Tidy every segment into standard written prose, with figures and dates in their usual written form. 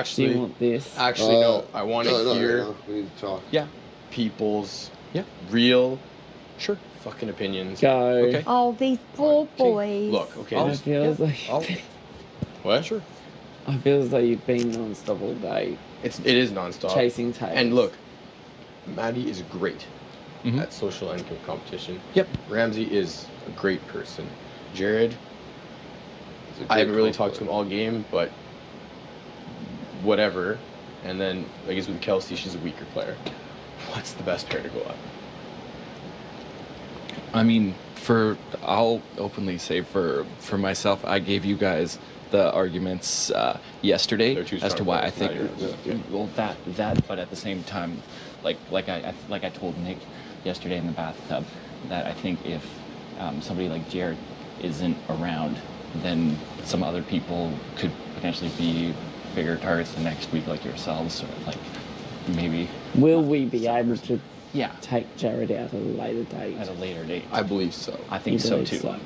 Do you want this? Actually, no. I want to hear. No. We need to talk. Yeah. People's real, fucking opinions. Go. Okay. Oh, these poor boys. Look. Okay. I feel like What? Sure. I feel as though you've been non-stop all day. It is nonstop. Chasing tails. And look, Maddie is great at social and competition. Yep. Ramsey is a great person. Jared, I haven't really talked to him all game, but whatever. And then I guess with Kelsey, she's a weaker player. What's the best pair to go up? I mean, I'll openly say for myself, I gave you guys the arguments yesterday as to why I think. Well, that, but at the same time, like I told Nick yesterday in the bathtub, that I think if somebody like Jared isn't around, then some other people could potentially be bigger targets the next week, like yourselves, or like maybe. Will we be able to Yeah. take Jared out at a later date? At a later date. I believe so. I think You so believe too. so?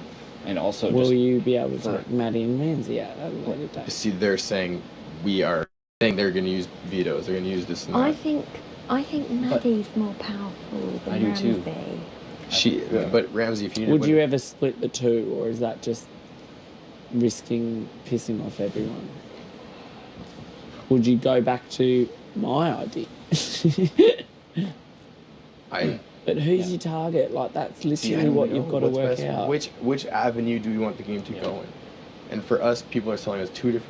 And also, Will just you be able to take Maddie and Ramsey out at a later date? See, they're saying they're going to use vetoes. They're going to use this and that. I think Maddie's more powerful than I do Ramsey. too. But Ramsey, if you Would you ever split the two, or is that just risking pissing off everyone? Would you go back to my idea? But who's your target? Like, that's literally what you've got to work out. Which avenue do you want the game to go in? And for us, people are telling us two was-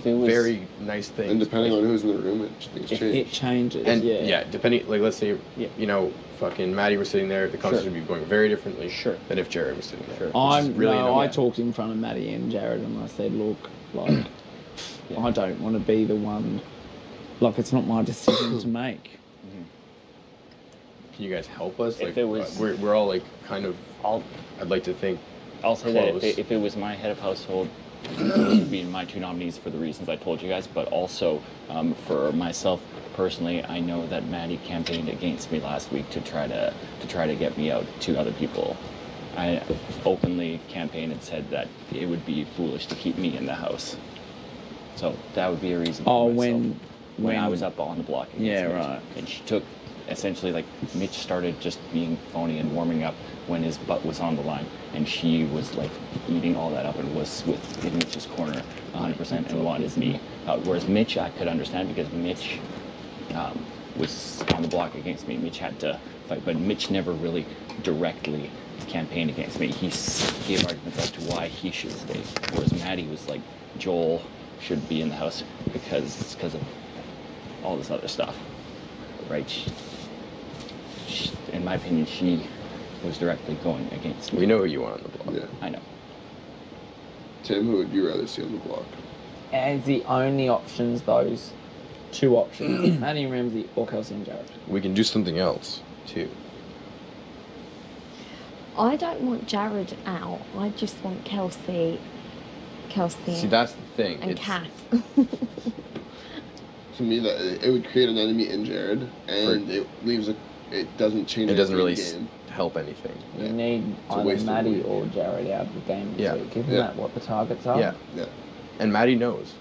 very nice things. And depending on who's in the room, things change. It changes. And yeah. depending, like, let's say, fucking Maddie was sitting there, the conversation would be going very differently than if Jared was sitting there. I talked in front of Maddie and Jared, and I said, look, like, I don't want to be the one, like, it's not my decision to make. Can you guys help us? If Like, it was- we're all like kind of. I'd like to think. I'll say close. that if it was my head of household, those would be my two nominees for the reasons I told you guys, but also for myself personally, I know that Maddie campaigned against me last week to try to get me out to other people. I openly campaigned and said that it would be foolish to keep me in the house. So that would be a reason for myself. When I was up on the block against Mitch. Right. And she took, essentially, like, Mitch started just being phony and warming up when his butt was on the line, and she was like eating all that up and was in Mitch's corner 100% and wanted me. Whereas Mitch, I could understand because Mitch was on the block against me. Mitch had to fight, but Mitch never really directly campaigned against me. He gave arguments as to why he should stay. Whereas Maddie was like, Joel should be in the house because of all this other stuff, right? In my opinion, she was directly going against me. We know who you want on the block. Yeah. I know. Tim, who would you rather see on the block? As the only options, those two options, Maddie and Ramsey or Kelsey and Jared. We can do something else too. I don't want Jared out. I just want Kelsey. See, that's the thing. And Cass. To me, that it would create an enemy in Jared, and it doesn't change. It doesn't really the game. help anything. You need either Maddie or Jared out of the game. Yeah. Given that what the targets are. Yeah. And Maddie knows.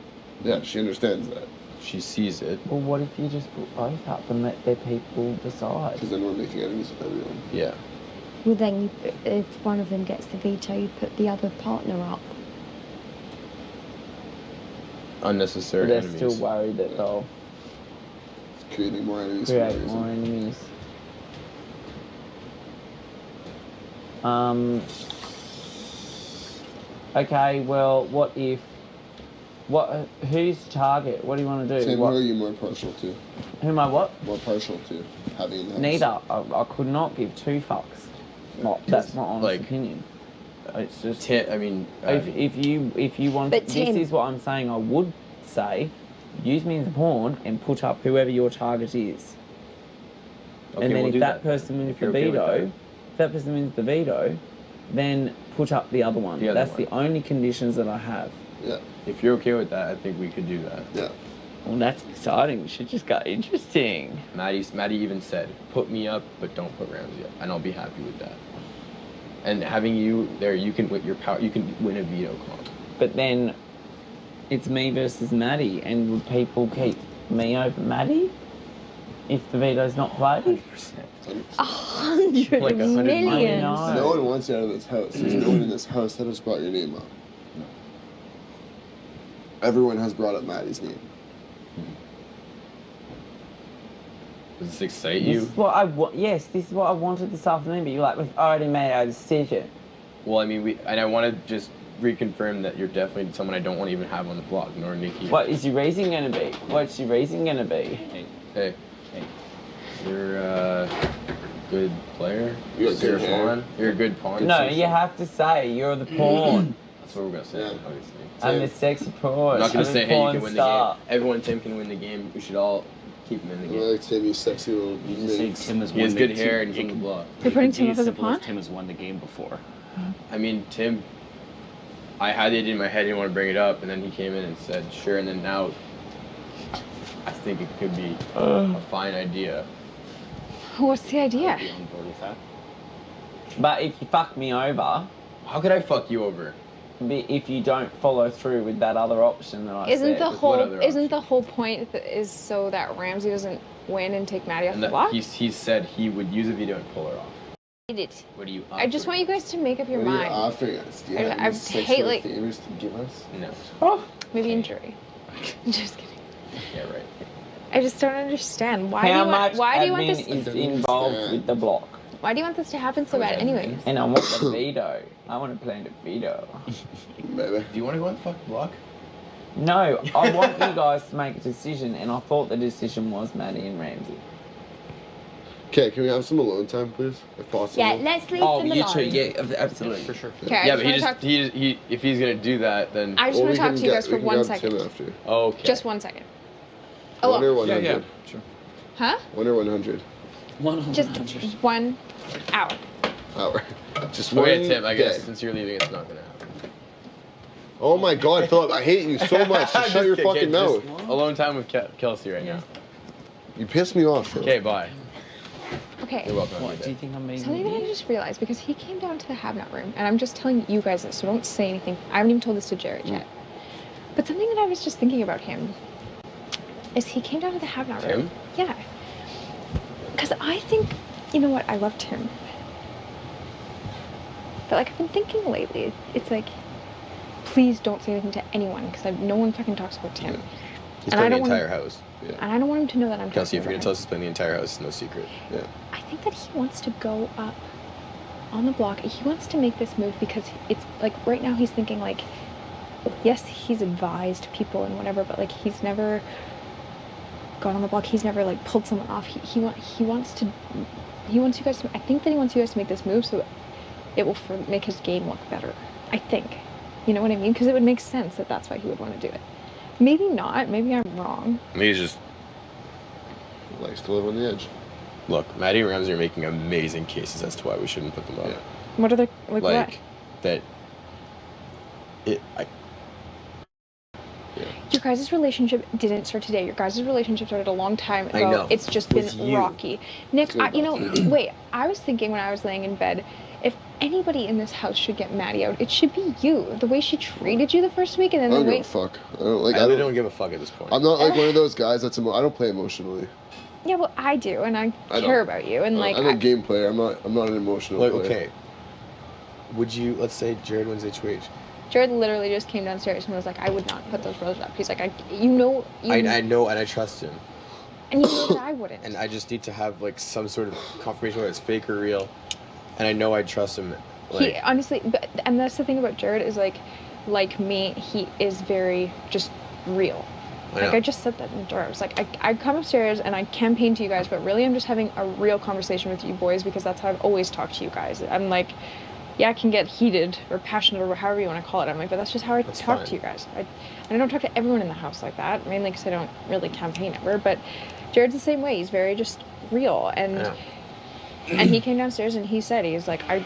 Yeah, she understands that. She sees it. Well, what if you just put both up and let their people decide? Because then we're making enemies of everyone. Yeah. Well, then, if one of them gets the veto, you put the other partner up. Unnecessary They're enemies. still worried that they'll It's creating more enemies. create more enemies. Okay, well, what if... who's the target? What do you want to do? Tim, who are you more partial to? Who am I what? More partial to having in the house? Neither. I could not give two fucks. That's my honest like, opinion. It's just... if you want... But This Tim- is what I'm saying. I would say, use me as a pawn and put up whoever your target is. Okay, and then we'll if do that person wins If the you're okay with veto, that. if that person wins the veto, then put up the other one. That's the only conditions that I have. Yeah. If you're okay with that, I think we could do that. Yeah. Well, that's exciting. It should just get interesting. Maddie even said, put me up, but don't put Ramsey up. And I'll be happy with that. And having you there, you can, with your power, you can win a veto comp. But then, it's me versus Maddie, and would people keep me over Maddie if the veto's not played? 100%. 100 Like 100 million. No. No one wants you out of this house. There's no one in this house that has brought your name up. No. Everyone has brought up Maddie's name. Does this excite This you? is what I yes, this is what I wanted this afternoon, but you're like, we've already made our decision. Well, I mean, I want to just reconfirm that you're definitely someone I don't want to even have on the block, nor Nikki. What is your reason going to be? What's your reason going to be? Hey, Hey. you're a good player. You got You're good hair. pawn. You're a good pawn. No, you have to say you're the pawn. That's what we're gonna say. Yeah. Obviously. I'm the sexy pawn. I'm not gonna I'm say, the hey, you pawn can win star. the game. Everyone, Tim can win the game. We should all keep him in the I game. like Tim, you sexy little You just say minx. Tim has He won has the good hair and he's on the block. You're putting It could be Tim up as a simple pawn? Tim has won the game before. I mean, Tim. I had it in my head. I didn't want to bring it up, and then he came in and said, "Sure." And then now, I think it could be a fine idea. What's the idea? I'd be on board with that. But if you fuck me over, How could I fuck you over? if you don't follow through with that other option that I Isn't said. the with what whole other isn't option? the whole point is so that Ramsey doesn't win and take Maddie off And the that block? he said he would use a video and pull her off. Did. What do you? I just want you guys to make up your What are you mind. offering us? Do you I- have I any sexual hate, like- favors to give us? No. Oh, Maybe injury. Just kidding. Yeah, right. I just don't understand. Why how do you much want why do you want admin this is I don't involved understand. with the block? why do you want this to happen so How much bad admin? anyways? And I want the veto. I want to plan the veto. Baby. Do you want to go on the fucking block? No, I want you guys to make a decision, and I thought the decision was Maddie and Ramsey. Okay, can we have some alone time, please? If possible. Yeah, let's leave Oh, them you alone. too, yeah, absolutely. For sure. Okay, Yeah, I but he just just want to talk. he if he's gonna do that, then I just Or want we to talk can to you get- guys we for can 1 grab second. Tim after. okay. Just 1 second. One or Oh, 100? Sure. huh? 1 or 100? Just 1 hour. Hour. Just one Okay, Tim. I guess day. since you're leaving, it's not gonna happen. Oh my god, Philip, I hate you so much. Just shut your kidding, fucking just mouth. Alone time with Kelsey right now. You pissed me off, Philip. Okay, bye. Okay. You're welcome. What, do you think I'm being Something that I idiot? just realized because he came down to the have-not room, and I'm just telling you guys this, so don't say anything. I haven't even told this to Jared yet. But something that I was just thinking about him is he came down to the have-not room. Tim? Yeah. Because I think, you know what, I love Tim. But like I've been thinking lately, it's like, please don't say anything to anyone because no one fucking talks about Tim. He's And I playing the don't wanna- entire house. Yeah. And I don't want him to know that I'm Kelsey, talking if you're gonna about tell him. us he's playing the entire house, it's no secret. Yeah. I think that he wants to go up on the block. He wants to make this move because it's like right now he's thinking like, yes, he's advised people and whatever, but like he's never gone on the block. He's never like pulled someone off. He wants you guys to. I think that he wants you guys to make this move so it will make his game look better. I think, you know what I mean? Because it would make sense that that's why he would want to do it. Maybe not. Maybe I'm wrong. I mean, he's just Likes to live on the edge. look. Maddie and Ramsey are making amazing cases as to why we shouldn't put them up. Yeah. What are they like? Like What? that. Your guys' relationship didn't start today. Your guys' relationship started a long time ago. I know. It's just been With you. rocky. Nick, Good you know, wait, I was thinking when I was laying in bed, if anybody in this house should get Maddie out, it should be you. The way she treated you the first week and I then don't the give a way. fuck. I don't like. I I really don't. don't give a fuck at this point. I'm not like one of those guys that's. I don't play emotionally. Yeah, well, I do, and I I care don't. about you. And like, I'm a game player. I'm not an emotional Like, player. okay. Would you? Let's say Jared wins HOH. Jared literally just came downstairs and was like, I would not put those roses up. He's like, you know, I know, and I trust him, and you know that I wouldn't. and I just need to have like some sort of confirmation whether it's fake or real, and I know I trust him. Like, He honestly, and that's the thing about Jared is like me, he is very just real. Like know. I just said that in the door. I was like, I come upstairs and I campaign to you guys, but really I'm just having a real conversation with you boys because that's how I've always talked to you guys. I'm like, yeah, I can get heated or passionate or however you want to call it. I'm like, but that's just how I That's talk fine. to you guys. And I don't talk to everyone in the house like that, mainly because I don't really campaign ever. But Jared's the same way. He's very just real and. Yeah. And he came downstairs and he said, he's like, I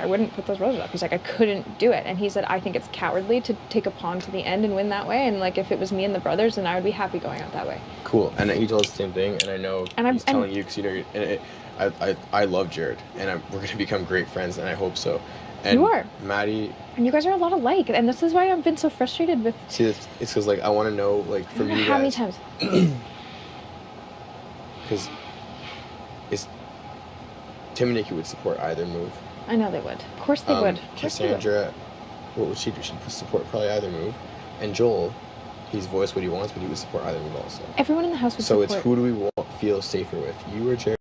wouldn't put those roses up. He's like, I couldn't do it. And he said, I think it's cowardly to take a pawn to the end and win that way. And like, if it was me and the brothers, then I would be happy going out that way. Cool. And he told us the same thing, and I know And I'm- he's telling you because you know. I love Jared, and we're gonna become great friends, and I hope so. And You are. Maddie. And you guys are a lot alike, and this is why I've been so frustrated with. See, it's because like I want to know like I from don't know you how many guys. times. Because it's Tim and Nikki would support either move. I know they would. Of course they would. Of course they would. Cassandra, what would she do? She'd support probably either move. And Joel, he's voiced what he wants, but he would support either move also. Everyone in the house would So support. it's who do we feel safer with, you or Jared?